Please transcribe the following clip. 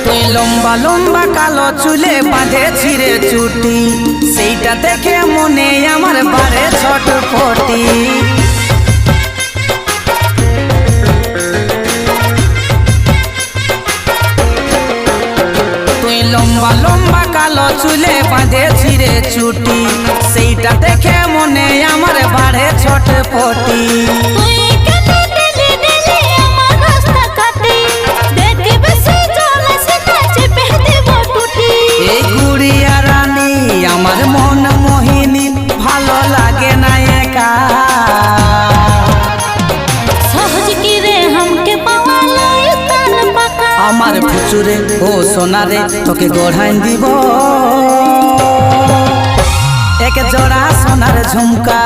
তুই লম্বা লম্বা কালো চুলে বাঁধে ছিঁড়ে চুটি, সেইটা দেখে মনে আমার বাড়ে ছটফটি। তুই লম্বা লম্বা কালো চুলে বাঁধে ছিঁড়ে চুটি, সেইটা দেখে মনে আমার বাড়ে ছটফটি। এই গুড়িয়া রানী আমার মন মোহিনী, ভালো লাগে না একা। আমার ফুচুরে ও সোনারে তোকে গড়াই দিব এক জোড়া সোনার ঝুমকা।